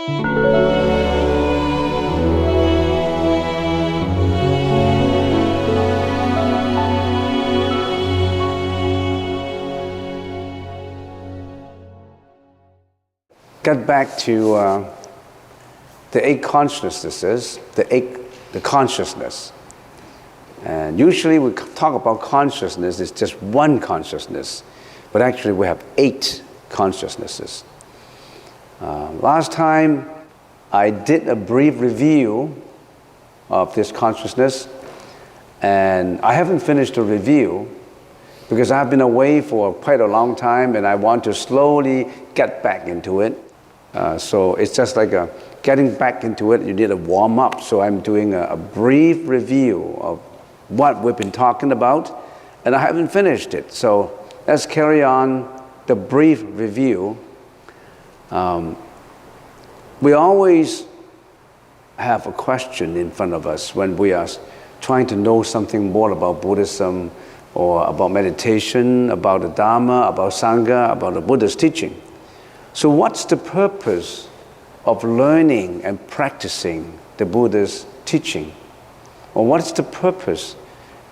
Get back to the 8 consciousnesses, the consciousness. And usually we talk about consciousness, it's just one consciousness. But actually we have 8 consciousnesses. Last time I did a brief review of this consciousness, and I haven't finished the review because I've been away for quite a long time and I want to slowly get back into it. So it's just like getting back into it, you need a warm up. So I'm doing a brief review of what we've been talking about, and I haven't finished it. So let's carry on the brief review. We always have a question in front of us when we are trying to know something more about Buddhism or about meditation, about the Dharma, about Sangha, about the Buddha's teaching. So what's the purpose of learning and practicing the Buddha's teaching? Or what's the purpose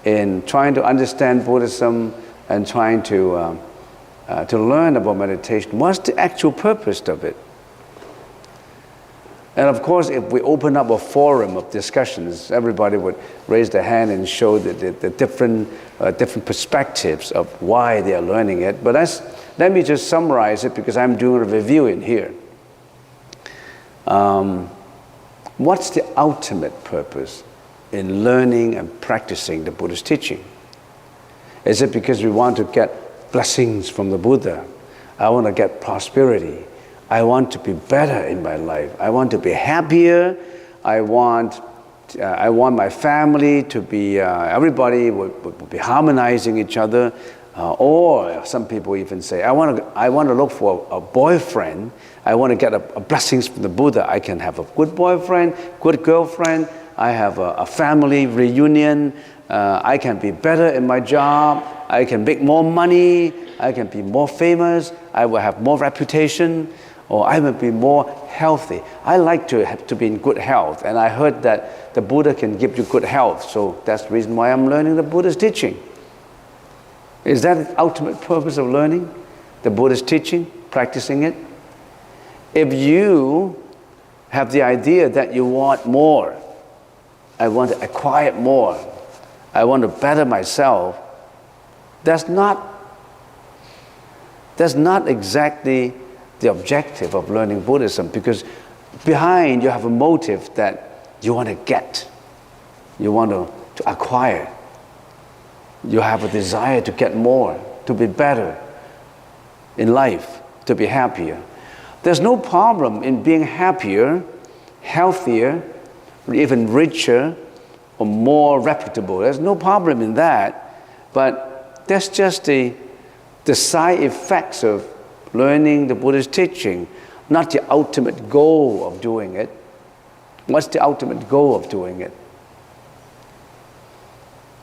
in trying to understand Buddhism and trying to learn about meditation? What's the actual purpose of it? And of course, if we open up a forum of discussions, everybody would raise their hand and show the different perspectives of why they are learning it. But let me just summarize it because I'm doing a review in here. What's the ultimate purpose in learning and practicing the Buddha's teaching? Is it because we want to get blessings from the Buddha? I want to get prosperity. I want to be better in my life. I want to be happier. I want my family to be, everybody would be harmonizing each other. Or some people even say, I want to look for a boyfriend. I want to get a blessings from the Buddha. I can have a good boyfriend, good girlfriend. I have a family reunion. I can be better in my job. I can make more money. I can be more famous. I will have more reputation. Or I will be more healthy. I like to be in good health. And I heard that the Buddha can give you good health. So that's the reason why I'm learning the Buddha's teaching. Is that the ultimate purpose of learning the Buddha's teaching, practicing it? If you have the idea that you want more, I want to acquire more, I want to better myself, that's not exactly the objective of learning Buddhism, because behind you have a motive that you want to get, you want to acquire. You have a desire to get more, to be better in life, to be happier. There's no problem in being happier, healthier, even richer, or more reputable. There's no problem in that. But that's just the side effects of learning the Buddha's teaching, not the ultimate goal of doing it. What's the ultimate goal of doing it?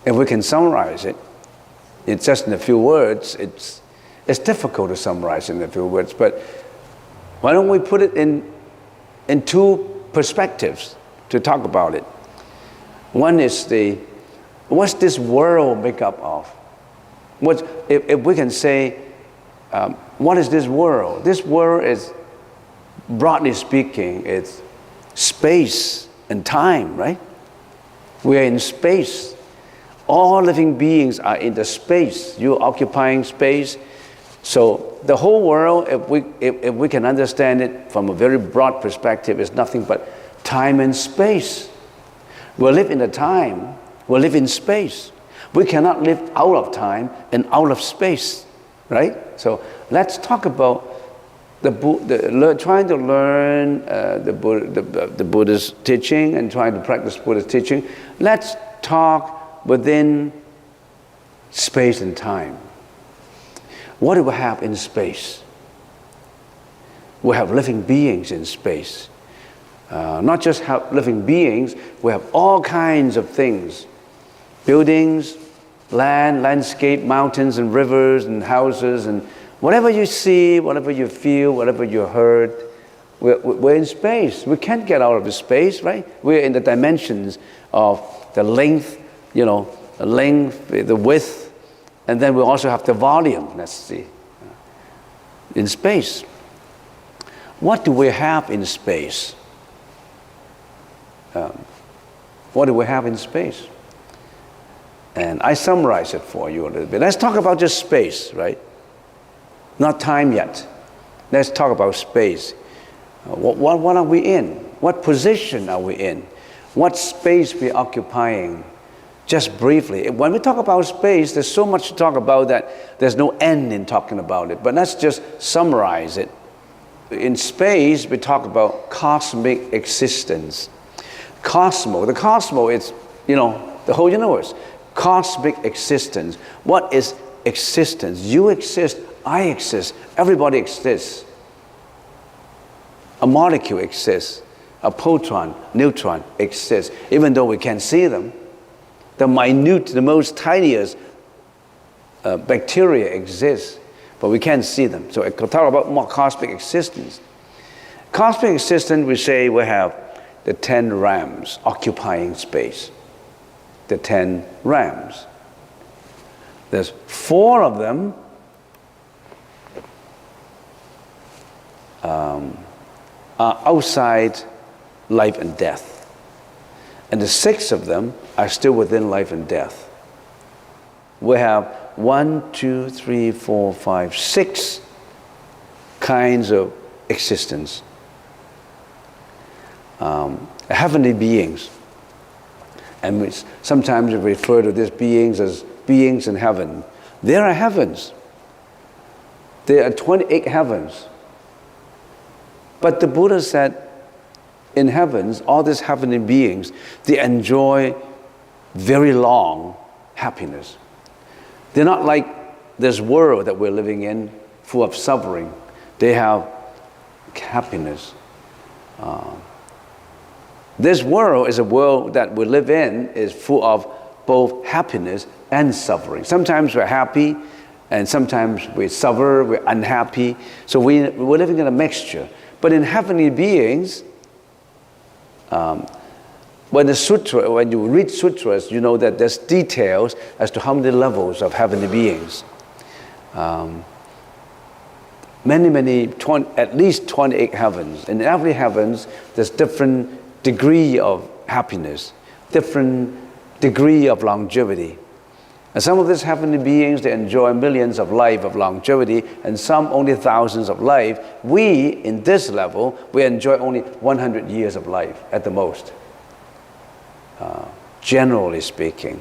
If we can summarize it, it's just in a few words. It's difficult to summarize in a few words, but why don't we put it in 2 perspectives to talk about it? One is what's this world made up of? If we can say, what is this world? This world is, broadly speaking, it's space and time, right? We are in space. All living beings are in the space. You're occupying space. So the whole world, if we can understand it from a very broad perspective, is nothing but time and space. We live in the time. We live in space. We cannot live out of time and out of space, right? So let's talk about trying to learn the Buddha's teaching and trying to practice Buddha's teaching. Let's talk within space and time. What do we have in space? We have living beings in space. Not just have living beings, we have all kinds of things. Buildings, land, landscape, mountains and rivers and houses and whatever you see, whatever you feel, whatever you heard, We're in space. We can't get out of the space, right? We're in the dimensions of the length, the length, the width, and then we also have the volume. Let's see. In space. What do we have in space? What do we have in space? And I summarize it for you a little bit. Let's talk about just space, right? Not time yet. Let's talk about space. What are we in? What position are we in? What space we're occupying? Just briefly. When we talk about space, there's so much to talk about that there's no end in talking about it. But let's just summarize it. In space, we talk about cosmic existence. The cosmos is, the whole universe. Cosmic existence. What is existence? You exist, I exist, everybody exists. A molecule exists, a proton, neutron exists, even though we can't see them. The minute, the most tiniest bacteria exists, but we can't see them. So I could talk about more cosmic existence. Cosmic existence, we say we have the 10 realms occupying space. The 10 realms. There's 4 of them are outside life and death. And the 6 of them are still within life and death. We have 1, 2, 3, 4, 5, 6 kinds of existence. Heavenly beings. And sometimes we refer to these beings as beings in heaven. There are heavens. There are 28 heavens. But the Buddha said, in heavens, all these heavenly beings, they enjoy very long happiness. They're not like this world that we're living in, full of suffering. They have happiness. This world is a world that we live in, is full of both happiness and suffering. Sometimes we're happy, and sometimes we suffer, we're unhappy. So we're living in a mixture. But in heavenly beings, when you read sutras, you know that there's details as to how many levels of heavenly beings. At least 28 heavens. In every heavens, there's different degree of happiness, different degree of longevity. And some of these heavenly beings, they enjoy millions of life of longevity, and some only thousands of life. We, in this level, we enjoy only 100 years of life at the most, generally speaking.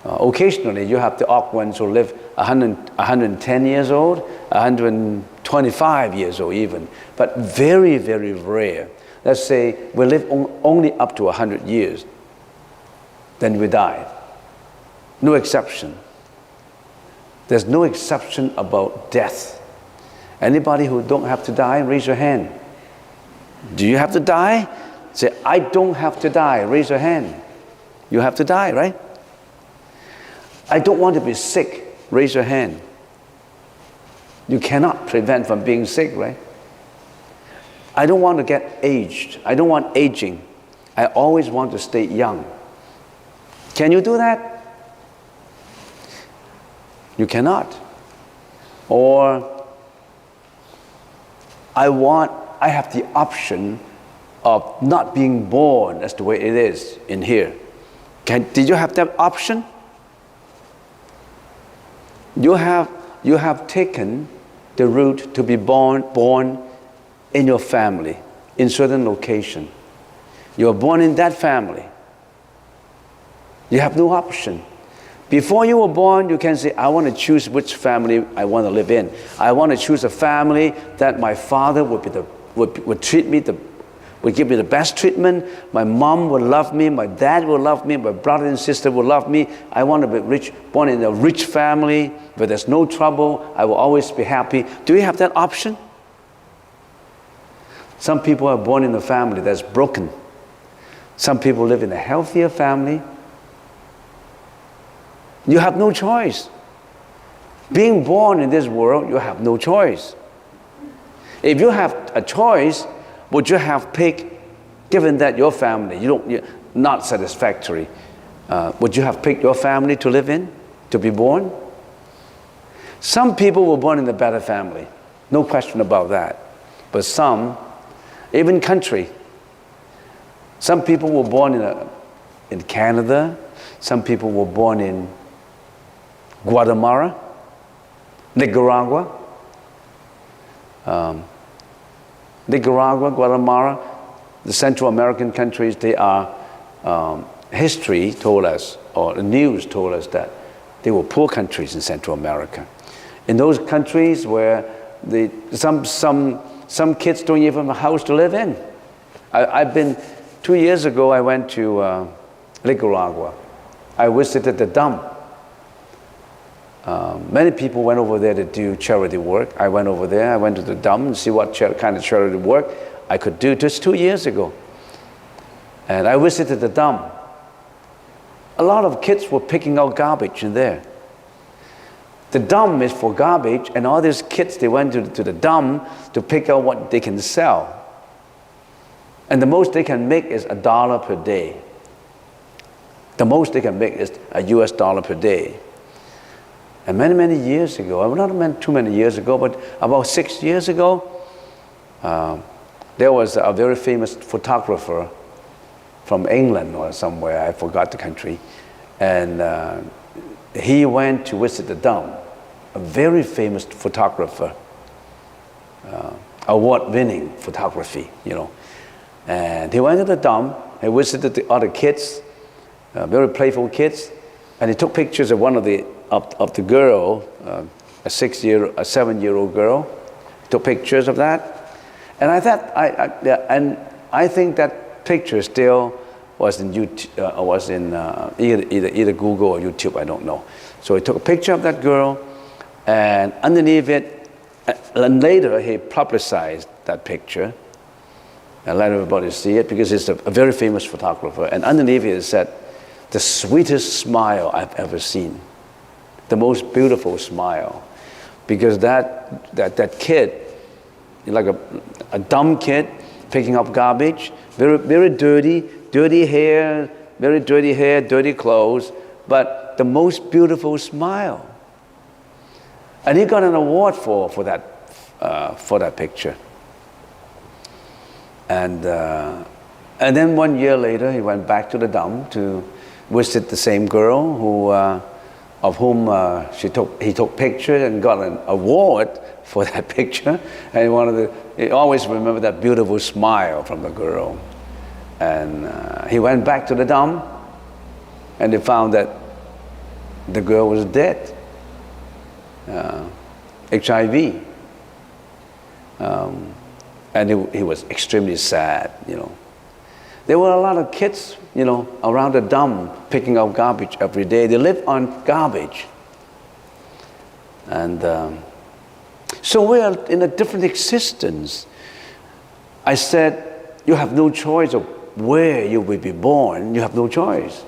Occasionally, you have the odd ones who live 110 years old, 125 years old even, but very, very rare. Let's say we live only up to 100 years, then we die. No exception. There's no exception about death. Anybody who don't have to die, raise your hand. Do you have to die? Say, I don't have to die. Raise your hand. You have to die, right? I don't want to be sick. Raise your hand. You cannot prevent from being sick, right? I don't want to get aged. I don't want aging. I always want to stay young. Can you do that? You cannot. Or I have the option of not being born as the way it is in here. Did you have that option? You have taken the route to be born in your family, in certain location. You are born in that family. You have no option. Before you were born, you can say, I want to choose which family I want to live in. I want to choose a family that my father would treat me, would give me the best treatment. My mom would love me. My dad would love me. My brother and sister would love me. I want to be rich, born in a rich family where there's no trouble. I will always be happy. Do you have that option? Some people are born in a family that's broken. Some people live in a healthier family. You have no choice. Being born in this world, you have no choice. If you have a choice, would you have picked, given that your family, you're not satisfactory, would you have picked your family to live in, to be born? Some people were born in a better family, no question about that. But some, even country, some people were born in Canada, some people were born in Guatemala, Nicaragua, Guatemala, the Central American countries, they are, history told us, or the news told us that they were poor countries in Central America. In those countries where some kids don't even have a house to live in. I've been, 2 years ago, I went to Nicaragua. I visited the dump. Many people went over there to do charity work. I went over there, I went to the dump and see what kind of charity work I could do just 2 years ago. And I visited the dump. A lot of kids were picking out garbage in there. The dump is for garbage, and all these kids, they went to the dump to pick out what they can sell. And the most they can make is $1 per day. The most they can make is a US dollar per day. And many, many years ago, not too many years ago, but about 6 years ago, there was a very famous photographer from England or somewhere, I forgot the country, and he went to visit the dump. A very famous photographer, award-winning photography, you know. And he went to the dump, he visited the other kids, very playful kids, and he took pictures of one of the girl, a 7-year-old girl. He took pictures of that, and I think that picture still was in YouTube, was in either Google or YouTube, I don't know. So he took a picture of that girl, and underneath it, and later he publicized that picture and let everybody see it because he's a very famous photographer. And underneath it said, "The sweetest smile I've ever seen, the most beautiful smile," because that kid, like a dumb kid picking up garbage, very dirty hair, dirty clothes, but the most beautiful smile. And he got an award for that picture. And then 1 year later, he went back to the dump to visit the same girl of whom he took pictures and got an award for that picture. And he always remembered that beautiful smile from the girl. And he went back to the dump, and they found that the girl was dead. HIV. And he was extremely sad, you know. There were a lot of kids, you know, around the dump picking up garbage every day. They lived on garbage. And so we are in a different existence. I said, you have no choice of where you will be born. You have no choice.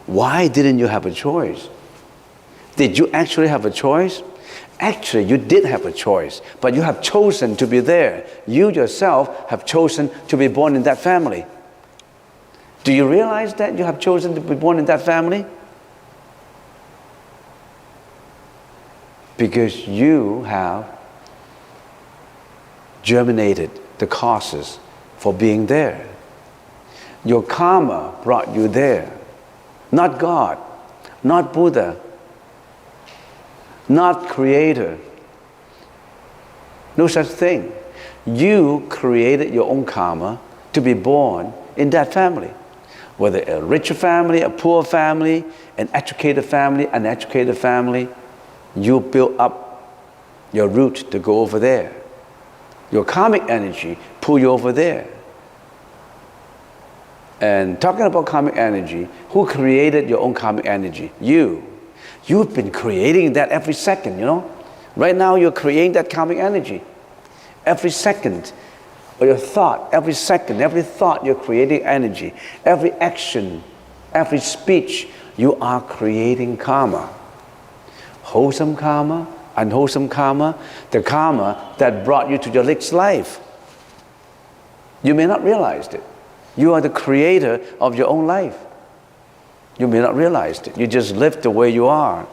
Why didn't you have a choice? Did you actually have a choice? Actually, you did have a choice, but you have chosen to be there. You yourself have chosen to be born in that family. Do you realize that you have chosen to be born in that family? Because you have germinated the causes for being there. Your karma brought you there. Not God, not Buddha, not Creator. No such thing. You created your own karma to be born in that family. Whether a rich family, a poor family, an educated family, uneducated family, you build up your root to go over there. Your karmic energy pull you over there. And talking about karmic energy, who created your own karmic energy? You. You've been creating that every second, you know? Right now you're creating that karmic energy. Every second, or your thought, every second, every thought you're creating energy. Every action, every speech, you are creating karma. Wholesome karma, unwholesome karma, the karma that brought you to your next life. You may not realize it. You are the creator of your own life. You may not realize it. You just live the way you are.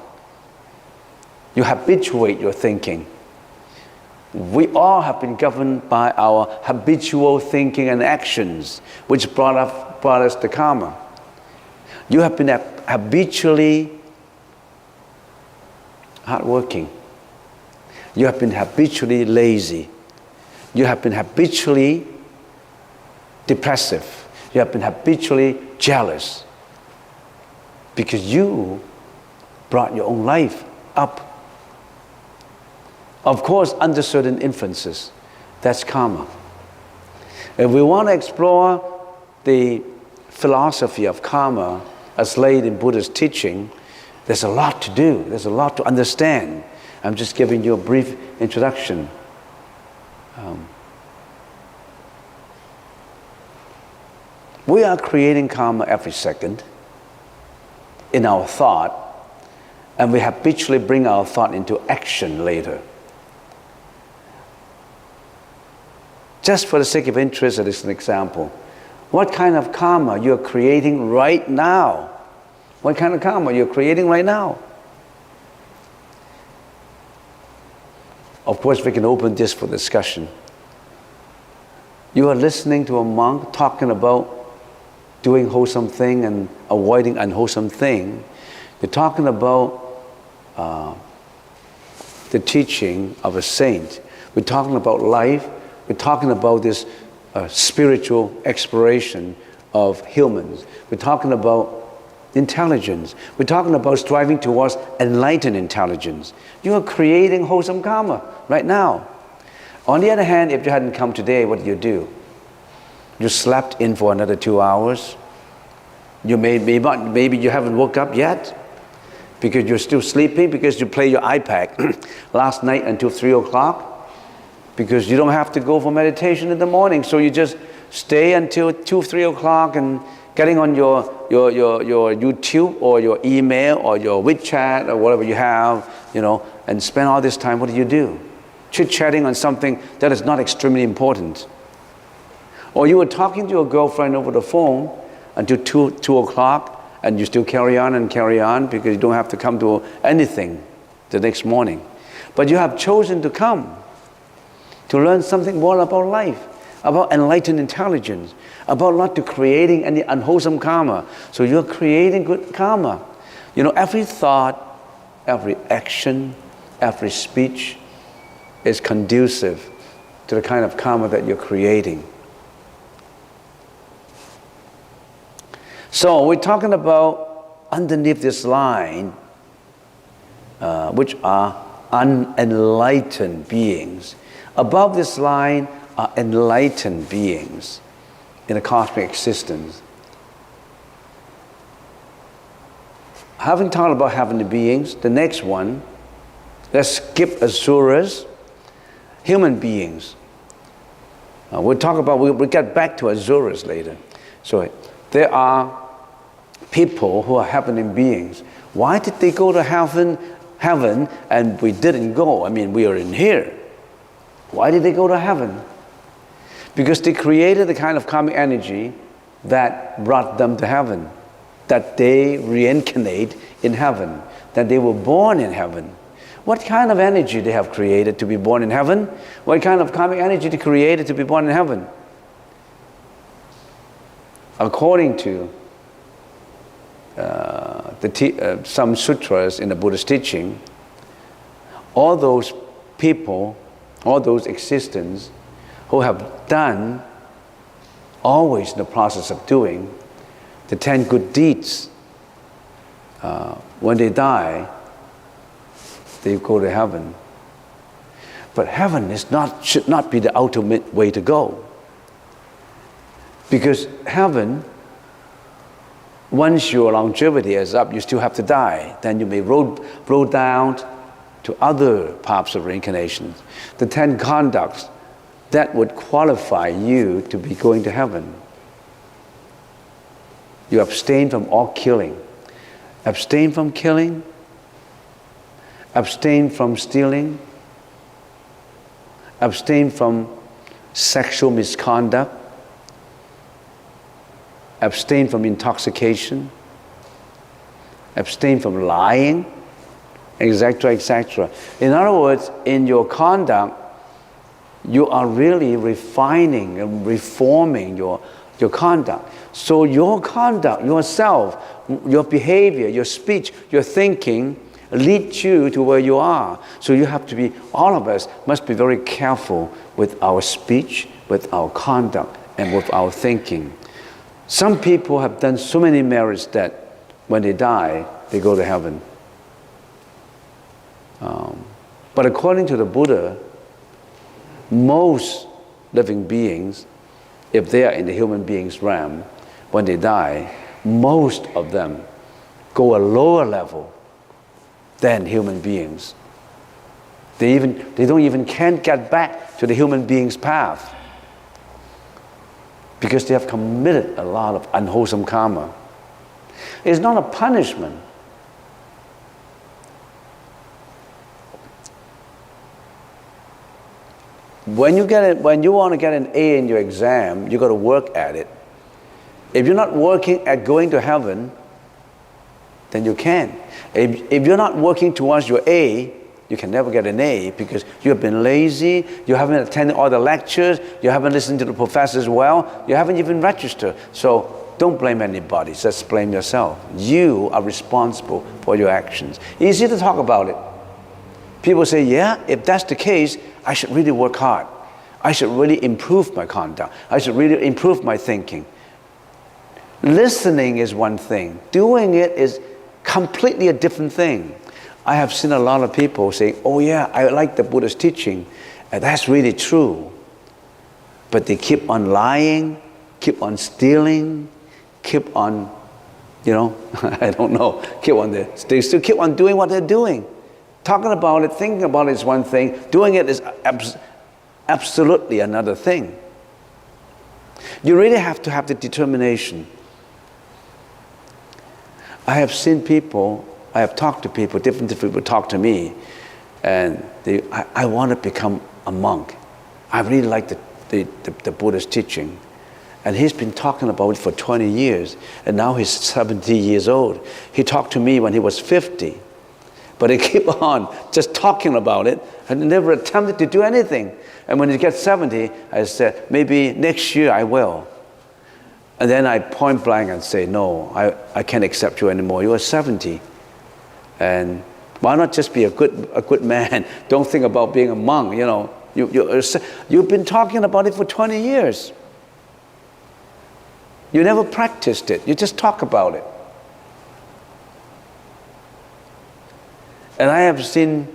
You habituate your thinking. We all have been governed by our habitual thinking and actions, which brought us the karma. You have been habitually hardworking. You have been habitually lazy. You have been habitually depressive. You have been habitually jealous. Because you brought your own life up. Of course, under certain influences, that's karma. If we want to explore the philosophy of karma as laid in Buddha's teaching, there's a lot to do. There's a lot to understand. I'm just giving you a brief introduction. We are creating karma every second in our thought, and we habitually bring our thought into action later. Just for the sake of interest, as an example, what kind of karma you're creating right now? What kind of karma you're creating right now? Of course, we can open this for discussion. You are listening to a monk talking about doing wholesome thing and avoiding unwholesome thing. You're talking about the teaching of a saint. We're talking about life. We're talking about this spiritual exploration of humans. We're talking about intelligence. We're talking about striving towards enlightened intelligence. You are creating wholesome karma right now. On the other hand, if you hadn't come today, what do? You slept in for another 2 hours. You maybe you haven't woke up yet because you're still sleeping, because you play your iPad last night until 3 o'clock. Because you don't have to go for meditation in the morning, so you just stay until 2, 3 o'clock and getting on your YouTube or your email or your WeChat or whatever you have, and spend all this time. What do? Chit-chatting on something that is not extremely important. Or you were talking to your girlfriend over the phone until 2 o'clock, and you still carry on because you don't have to come to anything the next morning. But you have chosen to come to learn something more about life, about enlightened intelligence, about not to creating any unwholesome karma. So you're creating good karma. Every thought, every action, every speech is conducive to the kind of karma that you're creating. So we're talking about underneath this line, which are unenlightened beings. Above this line are enlightened beings in a cosmic existence. Having talked about heavenly beings, the next one, let's skip asuras, human beings. We'll get back to asuras later. So there are people who are heavenly beings. Why did they go to heaven and we didn't go? We are in here. Why did they go to heaven? Because they created the kind of karmic energy that brought them to heaven, that they reincarnate in heaven, that they were born in heaven. What kind of energy they have created to be born in heaven? What kind of karmic energy they created to be born in heaven? According to some sutras in the Buddhist teaching, all those people, all those existences who have done, always in the process of doing, the 10 good deeds, when they die, they go to heaven. But heaven should not be the ultimate way to go. Because heaven, once your longevity is up, you still have to die. Then you may roll down to other paths of reincarnation. The 10 conducts that would qualify you to be going to heaven. You abstain from all killing. Abstain from killing. Abstain from stealing. Abstain from sexual misconduct. abstain from intoxication, abstain from lying, etc., etc. In other words, in your conduct, you are really refining and reforming your conduct. So your conduct, yourself, your behavior, your speech, your thinking lead you to where you are. So you have to be, all of us must be very careful with our speech, with our conduct, and with our thinking. Some people have done so many merits that when they die, they go to heaven. But according to the Buddha, most living beings, if they are in the human beings realm, when they die, most of them go a lower level than human beings. They can't get back to the human being's path because they have committed a lot of unwholesome karma. It's not a punishment. When you want to get an A in your exam, you got to work at it. If you're not working at going to heaven, then you can't. If you're not working towards your A, you can never get an A because you have been lazy, you haven't attended all the lectures, you haven't listened to the professors well, you haven't even registered. So don't blame anybody, just blame yourself. You are responsible for your actions. Easy to talk about it. People say, yeah, if that's the case, I should really work hard. I should really improve my conduct. I should really improve my thinking. Listening is one thing. Doing it is completely a different thing. I have seen a lot of people saying, oh yeah, I like the Buddha's teaching. And that's really true. But they keep on lying, keep on stealing, keep on, I don't know, they still keep on doing what they're doing. Talking about it, thinking about it is one thing. Doing it is absolutely another thing. You really have to have the determination. I have seen people, I have talked to people, different people talk to me, and I want to become a monk. I really like the Buddha's teaching. And he's been talking about it for 20 years, and now he's 70 years old. He talked to me when he was 50. But he keep on just talking about it and never attempted to do anything. And when he gets 70, I said, maybe next year I will. And then I point blank and say, no, I can't accept you anymore. You are 70. And why not just be a good man? Don't think about being a monk, You've been talking about it for 20 years. You never practiced it. You just talk about it. And I have seen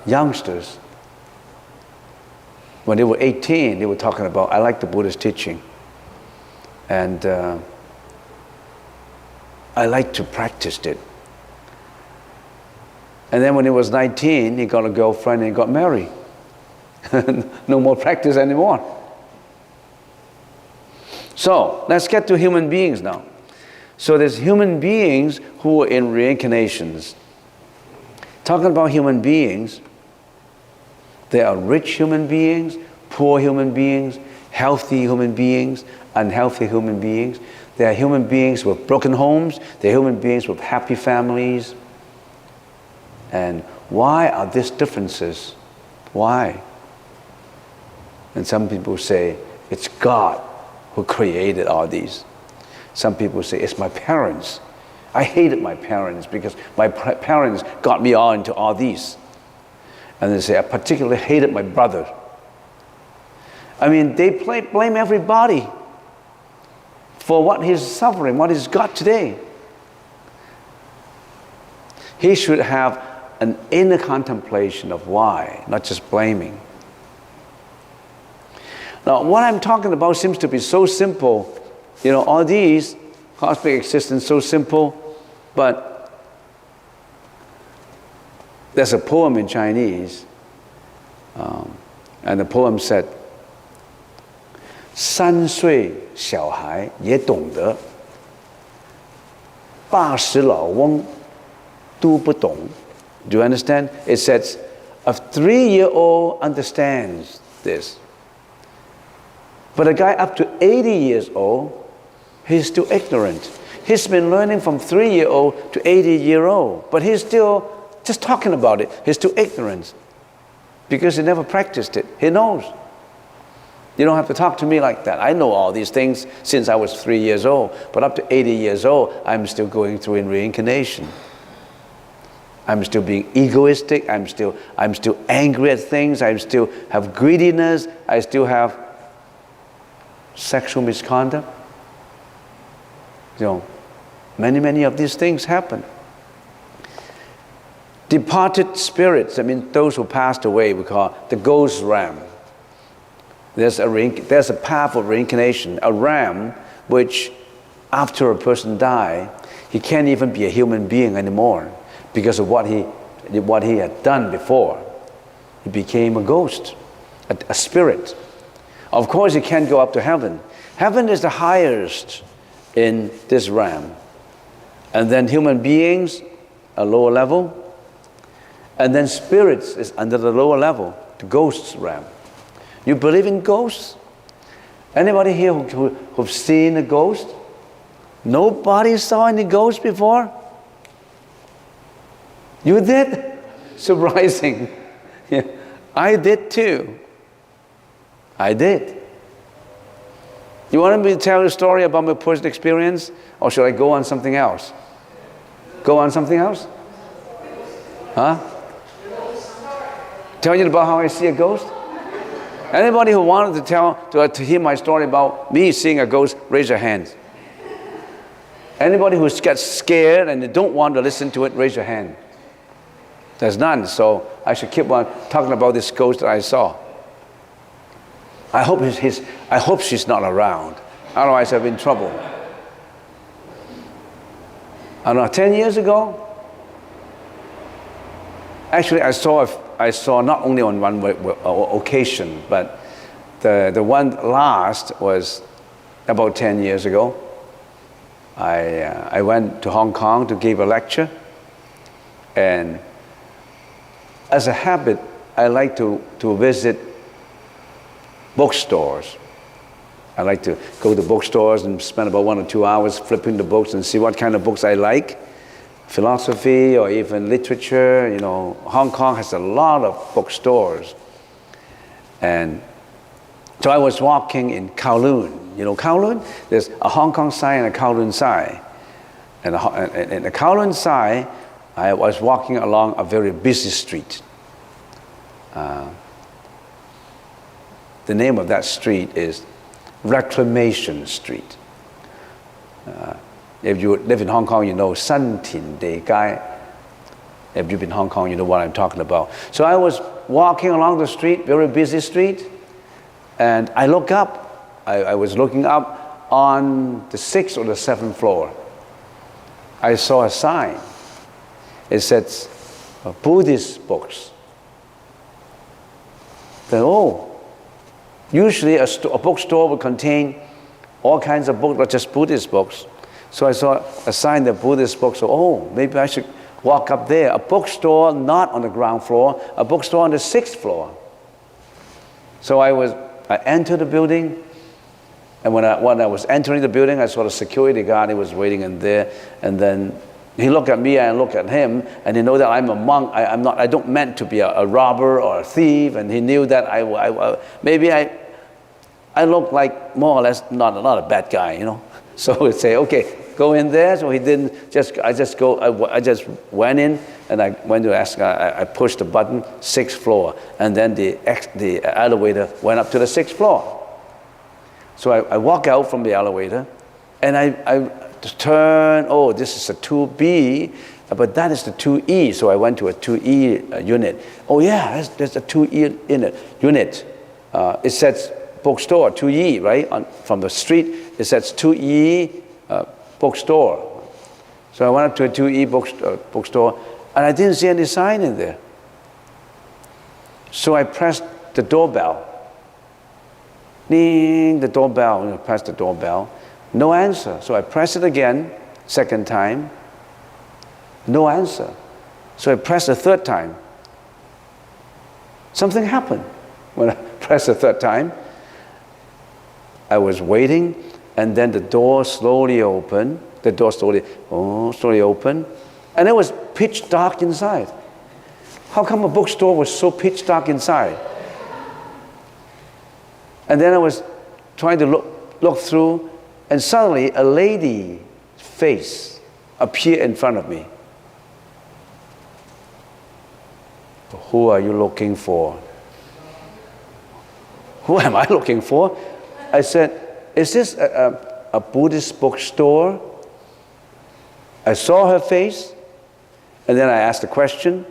youngsters, when they were 18, they were talking about, I like the Buddha's teaching. And I like to practice it. And then when he was 19, he got a girlfriend and he got married. No more practice anymore. So, let's get to human beings now. So there's human beings who are in reincarnations. Talking about human beings, there are rich human beings, poor human beings, healthy human beings, unhealthy human beings. There are human beings with broken homes. There are human beings with happy families. And why are these differences? Why? And some people say, it's God who created all these. Some people say, it's my parents. I hated my parents because my parents got me all into all these. And they say, I particularly hated my brother. I mean, they blame everybody for what he's suffering, what he's got today. He should have an inner contemplation of why, not just blaming. Now, what I'm talking about seems to be so simple. All these cosmic existence so simple, but there's a poem in Chinese, and the poem said, 3岁小孩也懂得80老翁都不懂. Do you understand? It says, a 3-year-old understands this. But a guy up to 80 years old, he's still ignorant. He's been learning from 3-year-old to 80-year-old, but he's still just talking about it. He's still ignorant because he never practiced it. He knows. You don't have to talk to me like that. I know all these things since I was 3 years old, but up to 80 years old, I'm still going through in reincarnation. I'm still being egoistic. I'm still angry at things. I still have greediness. I still have sexual misconduct. You know, many of these things happen. Departed spirits, I mean those who passed away, we call the ghost realm. There's a path of reincarnation, a realm which after a person dies, he can't even be a human being anymore because of what he had done before. He became a ghost, a spirit. Of course, he can't go up to heaven. Heaven is the highest in this realm. And then human beings, a lower level. And then spirits is under the lower level, the ghosts realm. You believe in ghosts? Anybody here who've seen a ghost? Nobody saw any ghosts before? You did? Surprising. Yeah. I did too. I did. You want me to tell you a story about my personal experience? Or should I go on something else? Go on something else? Huh? Tell you about how I see a ghost? Anybody who wanted to hear my story about me seeing a ghost, raise your hands. Anybody who gets scared and they don't want to listen to it, raise your hand. There's none, so I should keep on talking about this ghost that I saw. I hope she's not around, otherwise I'm in trouble. I don't know, 10 years ago, actually I saw not only on one occasion, but the one last was about 10 years ago. I went to Hong Kong to give a lecture, and as a habit, I like to visit bookstores. I like to go to bookstores and spend about 1 or 2 hours flipping the books and see what kind of books I like. Philosophy or even literature, you know. Hong Kong has a lot of bookstores. And so I was walking in Kowloon. You know Kowloon? There's a Hong Kong side and a Kowloon side. And the Kowloon side, I was walking along a very busy street. The name of that street is Reclamation Street. If you live in Hong Kong, you know San Tin Dei Gai. If you've been in Hong Kong, you know what I'm talking about. So I was walking along the street, very busy street, and I look up. I was looking up on the 6th or the 7th floor. I saw a sign. It says Buddhist books. Then, usually a bookstore would contain all kinds of books, not just Buddhist books. So I saw a sign that Buddhist books, so maybe I should walk up there. A bookstore not on the ground floor, a bookstore on the 6th floor. So I entered the building, and when I was entering the building, I saw the security guard. He was waiting in there, and then he looked at me and I looked at him, and he knew that I'm a monk. I don't meant to be a robber or a thief, and he knew that I look like more or less not a bad guy, you know. So he'd say, okay, go in there. So he didn't I just went in, and I went to ask, I pushed the button, 6th floor, and then the elevator went up to the 6th floor. So I walk out from the elevator, and I turn, this is a 2B, but that is the 2E. So I went to a 2E unit. Oh yeah, there's a 2E unit. It says bookstore, 2E, right? From the street, it says 2E bookstore. So I went up to a 2E bookstore, and I didn't see any sign in there. So I pressed the doorbell. Ding, the doorbell, I pressed the doorbell. No answer. So I pressed it again, second time. No answer. So I pressed the third time. Something happened when I pressed the third time. I was waiting, and then the door slowly opened. The door slowly opened, and it was pitch dark inside. How come a bookstore was so pitch dark inside? And then I was trying to look through, and suddenly a lady's face appeared in front of me. Who are you looking for? Who am I looking for? I said, is this a Buddhist bookstore? I saw her face, and then I asked a question.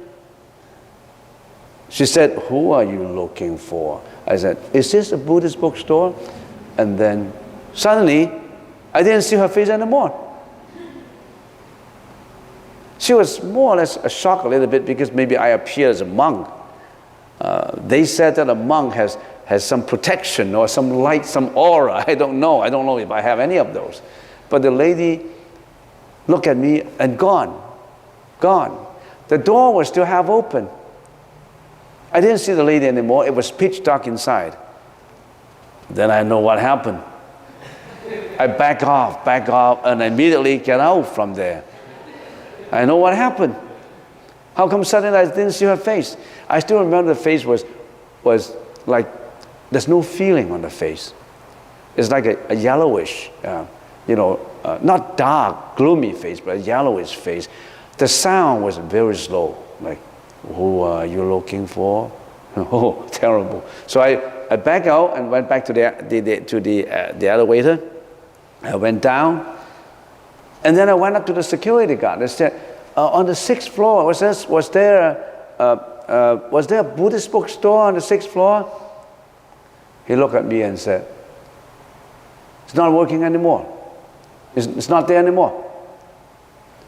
She said, who are you looking for? I said, is this a Buddhist bookstore? And then suddenly, I didn't see her face anymore. She was more or less shocked a little bit because maybe I appeared as a monk. They said that a monk has some protection or some light, some aura. I don't know if I have any of those. But the lady looked at me and gone. The door was still half open. I didn't see the lady anymore. It was pitch dark inside. Then I know what happened. I back off, and immediately get out from there. I know what happened. How come suddenly I didn't see her face? I still remember the face was like, there's no feeling on the face. It's like a yellowish, not dark, gloomy face, but a yellowish face. The sound was very slow, like, who are you looking for? Oh, terrible. So I backed out and went back to the elevator. I went down, and then I went up to the security guard. I said, on the 6th floor, was there a Buddhist bookstore on the 6th floor? He looked at me and said, it's not working anymore. It's not there anymore.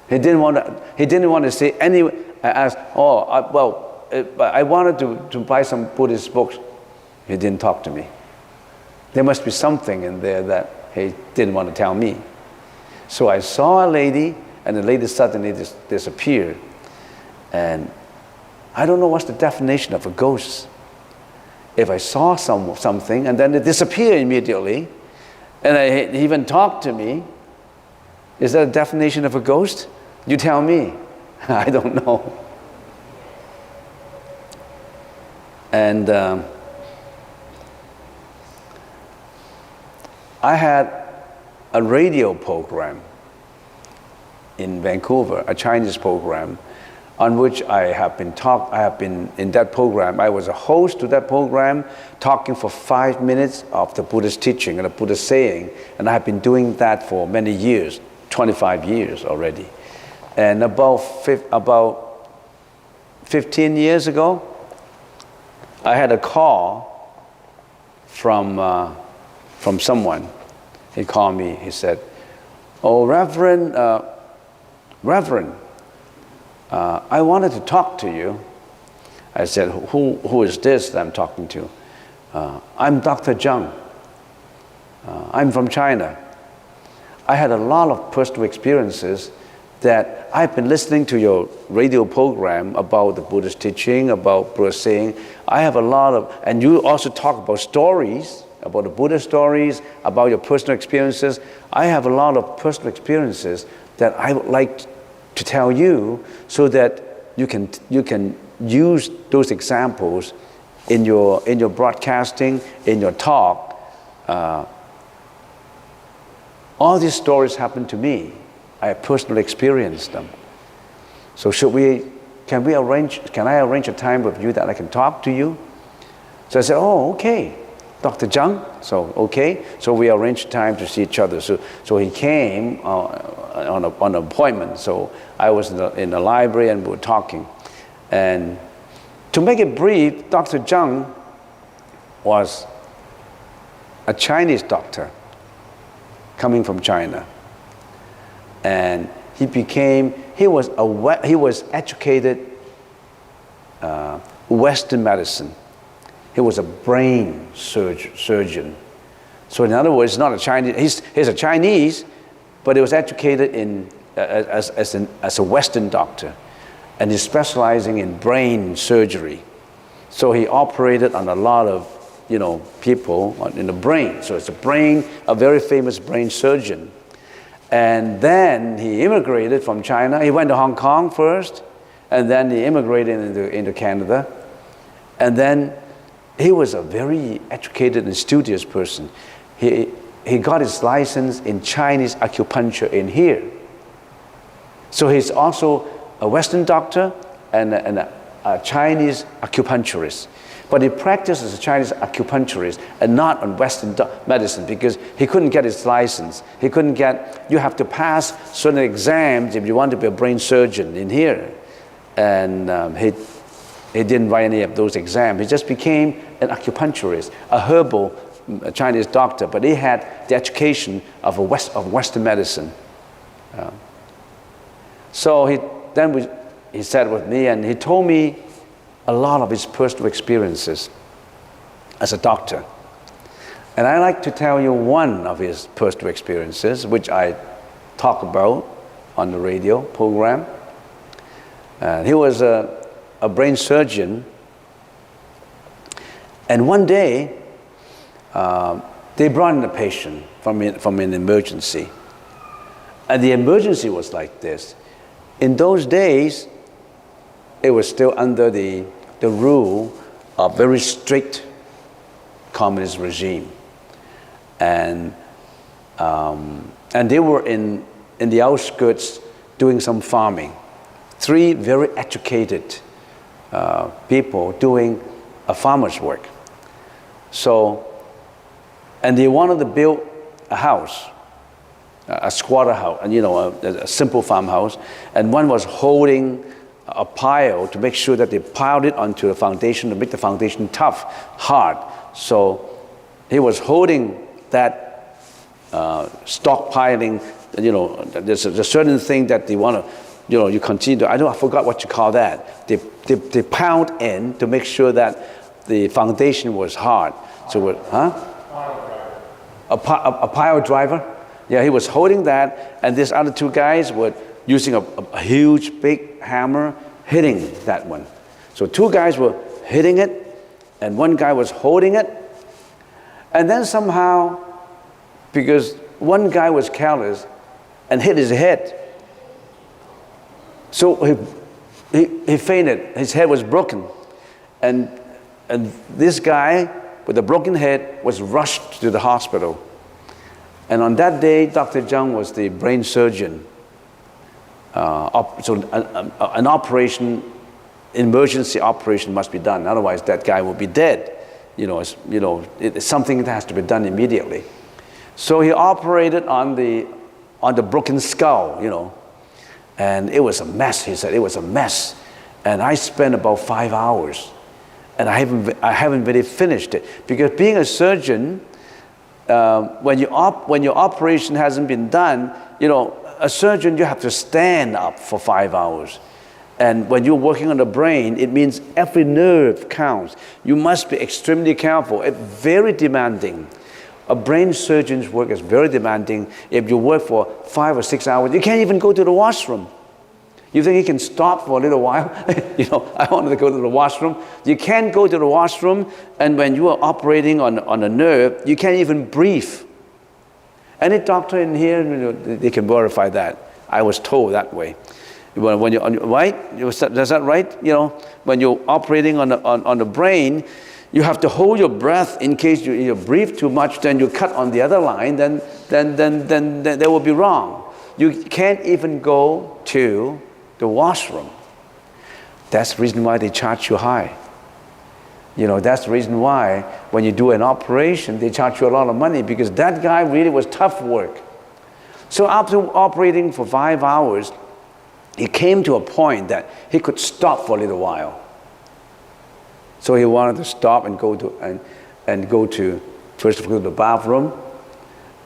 He didn't want to say any. I asked, I wanted to buy some Buddhist books. He didn't talk to me. There must be something in there that he didn't want to tell me. So I saw a lady, and the lady suddenly disappeared. And I don't know what's the definition of a ghost. If I saw something and then it disappeared immediately, and he even talked to me, is that a definition of a ghost? You tell me. I don't know. And I had a radio program in Vancouver, a Chinese program, on which I have been in that program. I was a host to that program, talking for 5 minutes of the Buddhist teaching and the Buddhist saying, and I have been doing that for many years, 25 years already. And about 15 years ago, I had a call from someone. He called me. He said, "Oh, Reverend, I wanted to talk to you." I said, "Who is this that I'm talking to?" "I'm Dr. Cheng. I'm from China. I had a lot of personal experiences that I've been listening to your radio program about the Buddhist teaching, about Buddha saying. I have a lot of, and you also talk about stories, about the Buddha stories, about your personal experiences. I have a lot of personal experiences that I would like to tell you so that you can use those examples in your broadcasting, in your talk. All these stories happened to me. I personally experienced them. So can I arrange a time with you that I can talk to you?" So I said, "Oh, okay, Dr. Cheng." So okay, so we arranged time to see each other. So he came on an appointment. So I was in the library and we were talking. And to make it brief, Dr. Cheng was a Chinese doctor coming from China. And he was educated Western medicine. He was a brain surgeon. So in other words, not a Chinese. He's a Chinese, but he was educated as a Western doctor, and he's specializing in brain surgery. So he operated on a lot of people in the brain. So it's a very famous brain surgeon. And then he immigrated from China. He went to Hong Kong first, and then he immigrated into Canada. And then he was a very educated and studious person. He got his license in Chinese acupuncture in here. So he's also a Western doctor and a Chinese acupuncturist. But he practiced as a Chinese acupuncturist and not on Western medicine because he couldn't get his license. You have to pass certain exams if you want to be a brain surgeon in here. And he didn't write any of those exams. He just became an acupuncturist, a herbal Chinese doctor, but he had the education of Western medicine. So he sat with me and he told me a lot of his personal experiences as a doctor. And I like to tell you one of his personal experiences, which I talk about on the radio program. He was a brain surgeon, and one day they brought in a patient from an emergency. And the emergency was like this. In those days, it was still under the rule of very strict communist regime. And they were in the outskirts doing some farming. 3 very educated people doing a farmer's work. So, and they wanted to build a house, a squatter house, and a simple farmhouse. And one was holding a pile to make sure that they piled it onto the foundation to make the foundation tough, hard. So he was holding that stockpiling. There's a certain thing that they want to, you continue to. I forgot what you call that. They pound in to make sure that the foundation was hard. So a pile driver. Yeah, he was holding that, and these other 2 guys were using a huge, big hammer, hitting that one. So 2 guys were hitting it, and 1 guy was holding it. And then somehow, because 1 guy was careless and hit his head, so he fainted. His head was broken. And this guy with a broken head was rushed to the hospital. And on that day, Dr. Zhang was the brain surgeon. So an operation, emergency operation must be done. Otherwise, that guy will be dead. It's something that has to be done immediately. So he operated on the broken skull, and it was a mess. He said it was a mess, and I spent about 5 hours, and I haven't really finished it because being a surgeon, when your operation hasn't been done, a surgeon, you have to stand up for 5 hours. And when you're working on the brain, it means every nerve counts. You must be extremely careful. It's very demanding. A brain surgeon's work is very demanding. If you work for 5 or 6 hours, you can't even go to the washroom. You think you can stop for a little while? I wanted to go to the washroom. You can't go to the washroom, and when you are operating on a nerve, you can't even breathe. Any doctor in here, they can verify that. I was told that way. When you're right, is that right? When you're operating on the brain, you have to hold your breath in case you breathe too much. Then you cut on the other line. Then they will be wrong. You can't even go to the washroom. That's the reason why they charge you high. That's the reason why when you do an operation, they charge you a lot of money because that guy really was tough work. So after operating for 5 hours, he came to a point that he could stop for a little while. So he wanted to stop and go to first go to the bathroom,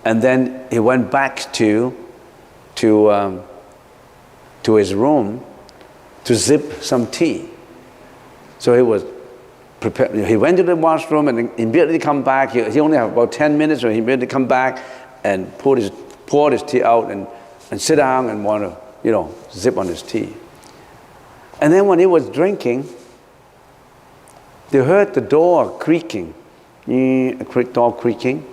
and then he went back to his room to sip some tea. So he was prepared. He went to the washroom and immediately come back. He only had about 10 minutes, so he immediately come back and poured his tea out and sit down and want to zip on his tea. And then when he was drinking, they heard the door creaking, door creaking.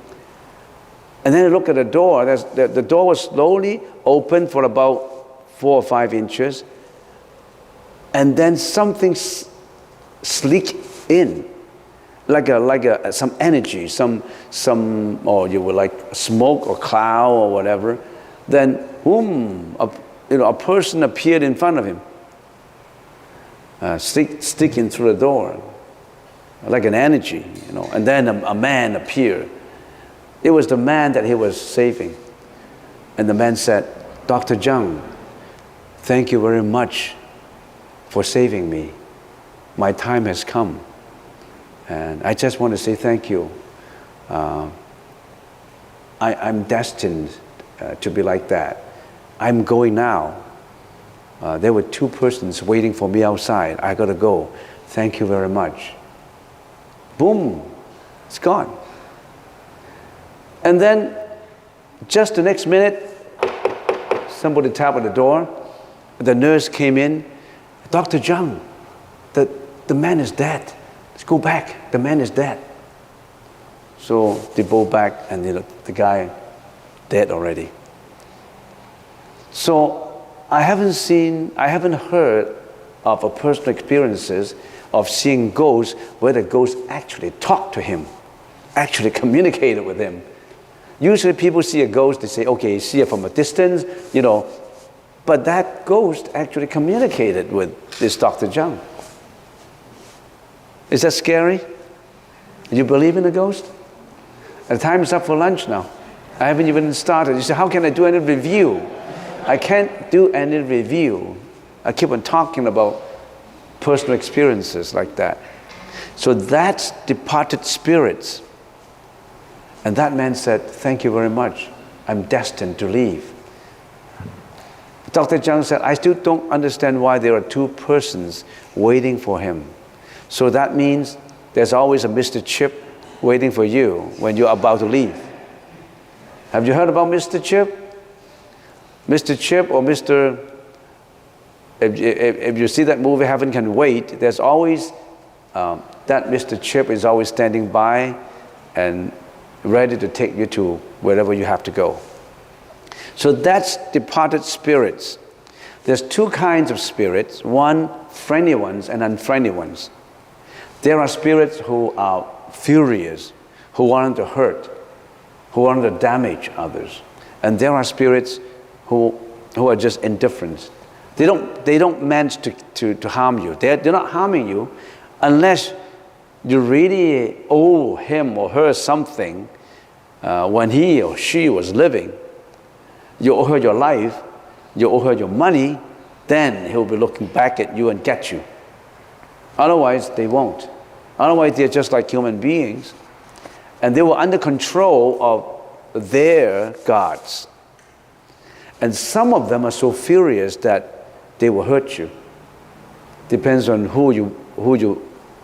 And then I look at the door. The door was slowly open for about 4 or 5 inches. And then something slick in, like some energy, or you would like smoke or cloud or whatever. Then, boom, a person appeared in front of him, sticking through the door, like an energy, And then a man appeared. It was the man that he was saving. And the man said, Dr. Cheng, thank you very much for saving me. My time has come. And I just want to say thank you. I'm destined to be like that. I'm going now. There were 2 persons waiting for me outside. I got to go. Thank you very much. Boom, it's gone. And then, just the next minute, somebody tapped at the door. The nurse came in. Dr. Cheng, the man is dead. Let's go back. The man is dead. So they go back, and the guy dead already. So I haven't heard of a personal experiences of seeing ghosts where the ghost actually talked to him, actually communicated with him. Usually people see a ghost, they say, okay, see it from a distance, But that ghost actually communicated with this Dr. Cheng. Is that scary? Do you believe in a ghost? The time is up for lunch now. I haven't even started. You say, how can I do any review? I can't do any review. I keep on talking about personal experiences like that. So that's departed spirits. And that man said, thank you very much. I'm destined to leave. Dr. Cheng said, I still don't understand why there are 2 persons waiting for him. So that means there's always a Mr. Chip waiting for you when you're about to leave. Have you heard about Mr. Chip? Mr. Chip or Mr. If you see that movie, Heaven Can Wait, there's always, that Mr. Chip is always standing by and ready to take you to wherever you have to go. So that's departed spirits. There's 2 kinds of spirits, one friendly ones and unfriendly ones. There are spirits who are furious, who want to hurt, who want to damage others. And there are spirits who are just indifferent. They don't manage to harm you. They're not harming you unless you really owe him or her something when he or she was living. You owe her your life, you owe her your money, then he'll be looking back at you and get you. Otherwise, they won't. Otherwise, they're just like human beings. And they were under control of their gods. And some of them are so furious that they will hurt you. Depends on who you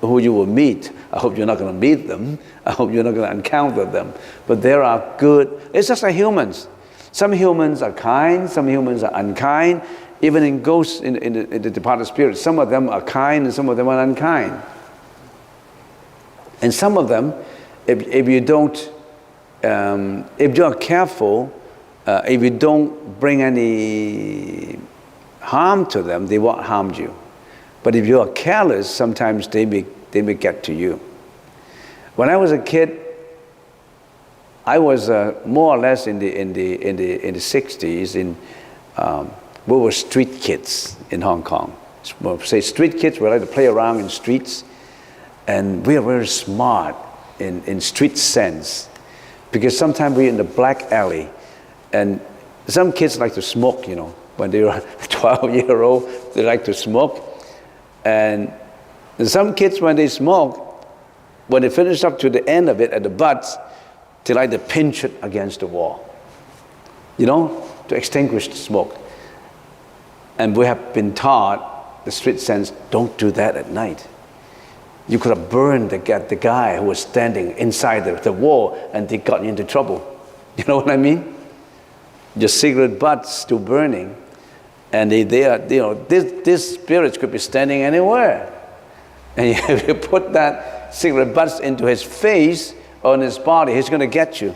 will meet. I hope you're not going to meet them. I hope you're not going to encounter them. But there are good. It's just like humans. Some humans are kind, some humans are unkind. Even in ghosts, in the departed spirits, some of them are kind and some of them are unkind. And some of them, if you're careful, if you don't bring any harm to them, they won't harm you. But if you are careless, sometimes they may get to you. When I was a kid, I was more or less in the 60s. We were street kids in Hong Kong. Say street kids, we like to play around in streets, and we are very smart in street sense, because sometimes we're in the black alley, and some kids like to smoke. When they were 12-year-old, they like to smoke, and some kids when they smoke, when they finish up to the end of it at the butts, they like to pinch it against the wall, to extinguish the smoke. And we have been taught, the street sense, don't do that at night. You could have burned the guy who was standing inside the wall, and they got into trouble. You know what I mean? Your cigarette butts still burning, and these spirits could be standing anywhere. And if you put that cigarette butts into his face, on his body, he's going to get you.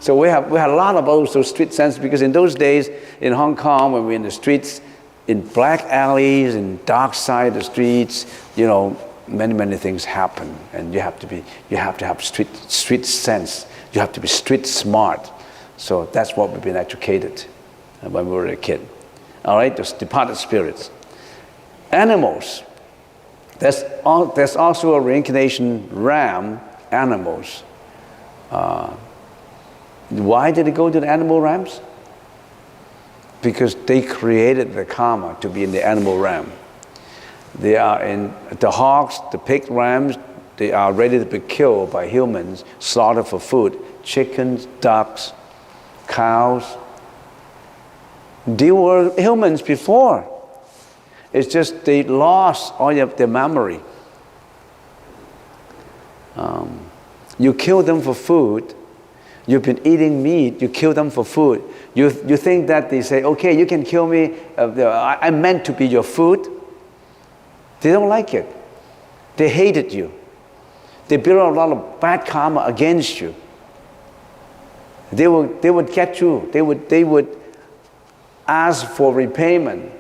So we had a lot of those street sense, because in those days in Hong Kong, when we're in the streets, in black alleys, in dark side of the streets, many things happen, and you have to have street sense. You have to be street smart. So that's what we've been educated when we were a kid. All right, those departed spirits. Animals. There's also a reincarnation ram. Animals. Why did it go to the animal rams? Because they created the karma to be in the animal ram. They are in the hogs, the pig rams. They are ready to be killed by humans, slaughtered for food. Chickens, ducks, cows. They were humans before. It's just they lost all of their memory. You kill them for food. You've been eating meat. You kill them for food. You think that they say, okay, you can kill me. I'm meant to be your food. They don't like it. They hated you. They built a lot of bad karma against you. They would get you. They would ask for repayment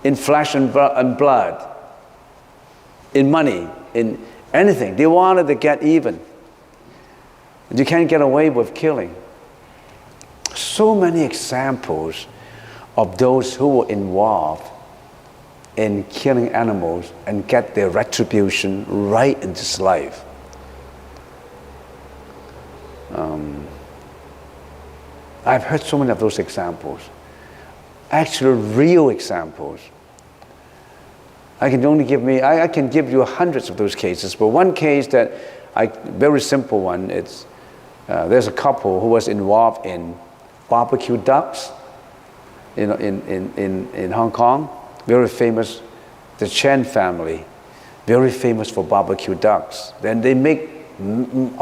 in flesh and blood, in money, in anything. They wanted to get even. You can't get away with killing. So many examples of those who were involved in killing animals and get their retribution right in this life. I've heard so many of those examples. Actually, real examples. I can give you hundreds of those cases, but one case very simple one, there's a couple who was involved in barbecue ducks in Hong Kong. Very famous, the Cheng family, very famous for barbecue ducks. Then they make a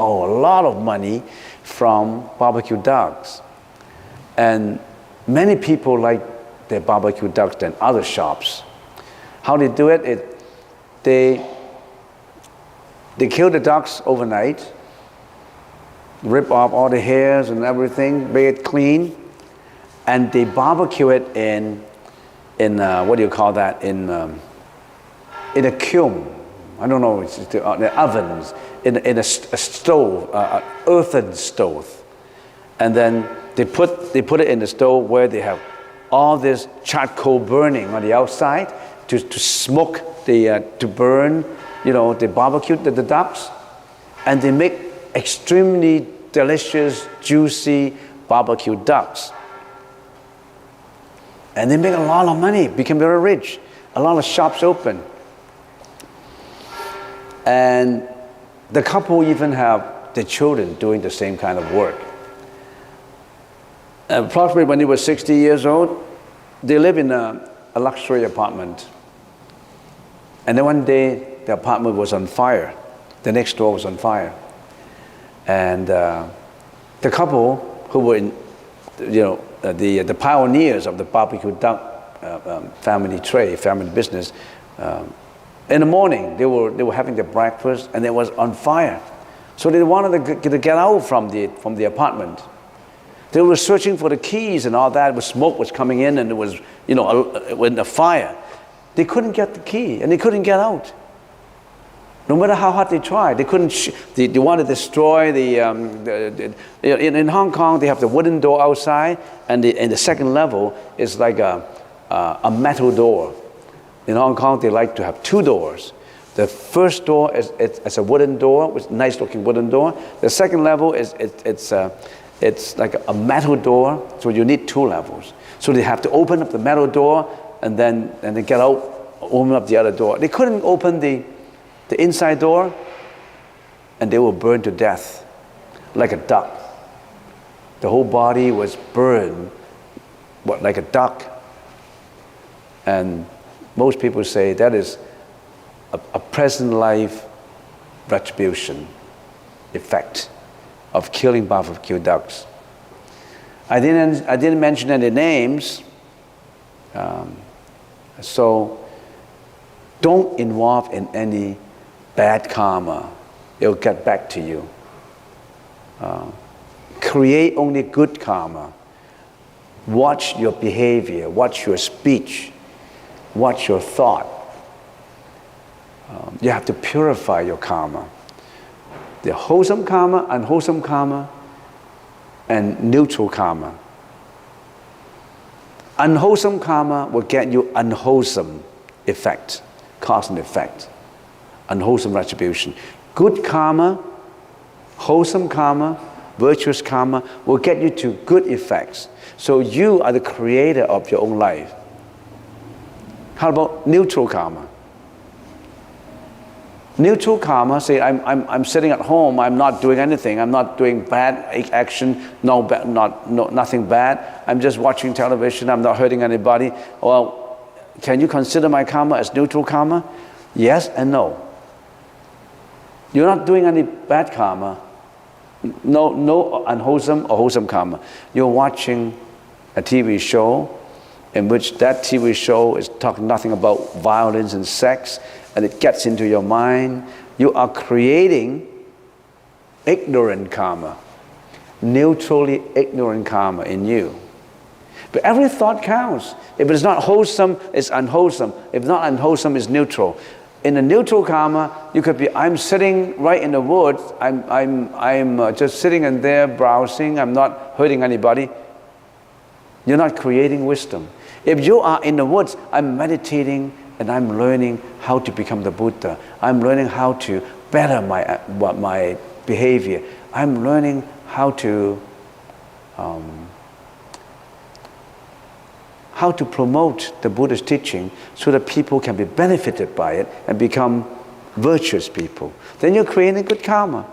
lot of money from barbecue ducks. And many people like their barbecue ducks than other shops. How they do it, they kill the ducks overnight, rip off all the hairs and everything, make it clean, and they barbecue it in what do you call that? In a kiln. I don't know. It's the ovens in a stove, earthen stove, and then they put it in the stove where they have all this charcoal burning on the outside to smoke to burn, they barbecue the ducks, and they make extremely delicious, juicy barbecue ducks. And they make a lot of money, become very rich. A lot of shops open. And the couple even have their children doing the same kind of work. Approximately when they were 60 years old, they live in a luxury apartment. And then one day, the apartment was on fire. The next door was on fire. And the couple who were the pioneers of the barbecue duck family business, in the morning they were having their breakfast and it was on fire. So they wanted to get out from the apartment. They were searching for the keys and all that. Smoke was coming in and it was, in the fire. They couldn't get the key and they couldn't get out. No matter how hard they tried, they couldn't. They want to destroy in Hong Kong, they have the wooden door outside, and the second level is like a metal door. In Hong Kong, they like to have two doors. The first door is a wooden door, with nice looking wooden door. The second level it's like a metal door, so you need two levels. So they have to open up the metal door and then get out, open up the other door. They couldn't open the inside door, and they were burned to death like a duck. The whole body was burned like a duck. And most people say that is a present life retribution effect of killing barbecue ducks. I didn't mention any names, so don't involve in any bad karma it'll get back to you. Create only good karma. Watch your behavior, watch your speech, watch your thought. You have to purify your karma. The wholesome karma, unwholesome karma, and neutral karma. Unwholesome karma will get you unwholesome effect, cause and effect, unwholesome retribution. Good karma, wholesome karma, virtuous karma will get you to good effects. So you are the creator of your own life. How about neutral karma? Neutral karma, say I'm sitting at home, I'm not doing anything, I'm not doing bad action, nothing bad, I'm just watching television, I'm not hurting anybody. Well, can you consider my karma as neutral karma? Yes and no. You're not doing any bad karma, no unwholesome or wholesome karma. You're watching a TV show in which that TV show is talking nothing about violence and sex, and it gets into your mind. You are creating ignorant karma, neutrally ignorant karma in you. But every thought counts. If it's not wholesome, it's unwholesome. If not unwholesome, it's neutral. In the neutral karma, you could be, I'm sitting right in the woods, I'm just sitting in there browsing, I'm not hurting anybody. You're not creating wisdom. If you are in the woods, I'm meditating and I'm learning how to become the Buddha. I'm learning how to better my behavior. I'm learning how to promote the Buddha's teaching so that people can be benefited by it and become virtuous people. Then you're creating good karma.